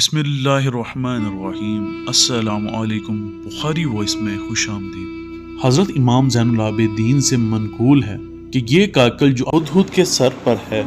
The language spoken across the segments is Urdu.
بسم اللہ الرحمن الرحیم۔ السلام علیکم۔ بخاری وائس میں خوش آمدید۔ حضرت امام زین العابدین سے منقول ہے کہ یہ کاکل جو ہدہد کے سر پر ہے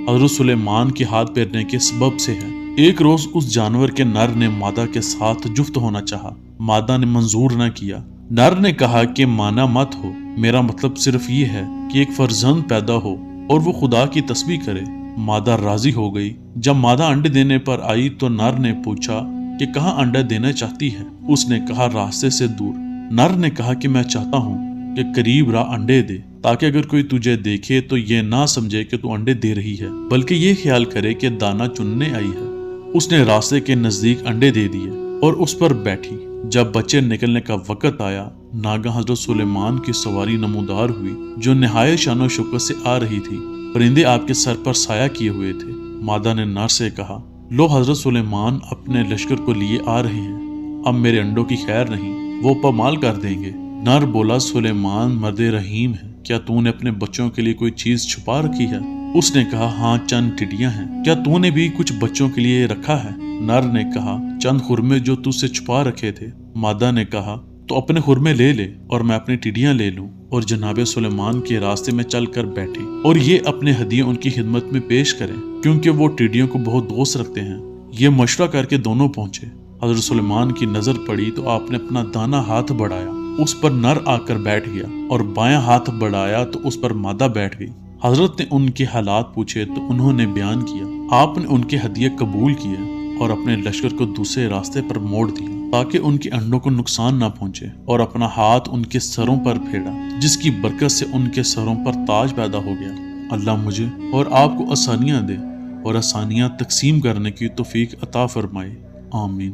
حضرت سلیمان کے ہاتھ پھیرنے کے سبب سے ہے۔ ایک روز اس جانور کے نر نے مادہ کے ساتھ جفت ہونا چاہا، مادہ نے منظور نہ کیا۔ نر نے کہا کہ مانا مت ہو، میرا مطلب صرف یہ ہے کہ ایک فرزند پیدا ہو اور وہ خدا کی تسبیح کرے۔ مادہ راضی ہو گئی۔ جب مادہ انڈے دینے پر آئی تو نر نے پوچھا کہ کہاں انڈا دینا چاہتی ہے؟ اس نے کہا راستے سے دور۔ نر نے کہا کہ میں چاہتا ہوں کہ قریب راہ انڈے دے، تاکہ اگر کوئی تجھے دیکھے تو یہ نہ سمجھے کہ تو انڈے دے رہی ہے، بلکہ یہ خیال کرے کہ دانا چننے آئی ہے۔ اس نے راستے کے نزدیک انڈے دے دیے اور اس پر بیٹھی۔ جب بچے نکلنے کا وقت آیا، ناگہاں حضرت سلیمان کی سواری نمودار ہوئی، جو نہایت شان و شوکت سے آ رہی تھی۔ پرندے آپ کے سر پر سایہ کیے ہوئے تھے۔ مادہ نے نر سے کہا، لو حضرت سلیمان اپنے لشکر کو لیے آ رہے ہیں، اب میرے انڈوں کی خیر نہیں، وہ پامال کر دیں گے۔ نر بولا، سلیمان مرد رحیم ہے، کیا تو نے اپنے بچوں کے لیے کوئی چیز چھپا رکھی ہے؟ اس نے کہا، ہاں چند ٹڈیاں ہیں، کیا تو نے بھی کچھ بچوں کے لیے رکھا ہے؟ نر نے کہا، چند خرمے جو تجھ سے چھپا رکھے تھے۔ مادہ نے کہا، تو اپنے خرمے لے لے اور میں اپنی ٹڈیاں لے لوں۔ اور جناب سلیمان کے راستے میں چل کر بیٹھی اور یہ اپنے ہدیے ان کی خدمت میں پیش کریں، کیونکہ وہ ٹڈیوں کو بہت دوست رکھتے ہیں۔ یہ مشورہ کر کے دونوں پہنچے۔ حضرت سلیمان کی نظر پڑی تو آپ نے اپنا دانا ہاتھ بڑھایا، اس پر نر آ کر بیٹھ گیا، اور بایاں ہاتھ بڑھایا تو اس پر مادہ بیٹھ گئی۔ حضرت نے ان کے حالات پوچھے تو انہوں نے بیان کیا۔ آپ نے ان کے ہدیے قبول کیے اور اپنے لشکر کو دوسرے راستے پر موڑ دیا، تاکہ ان کے انڈوں کو نقصان نہ پہنچے، اور اپنا ہاتھ ان کے سروں پر پھیرا، جس کی برکت سے ان کے سروں پر تاج پیدا ہو گیا۔ اللہ مجھے اور آپ کو آسانیاں دے اور آسانیاں تقسیم کرنے کی توفیق عطا فرمائے، آمین۔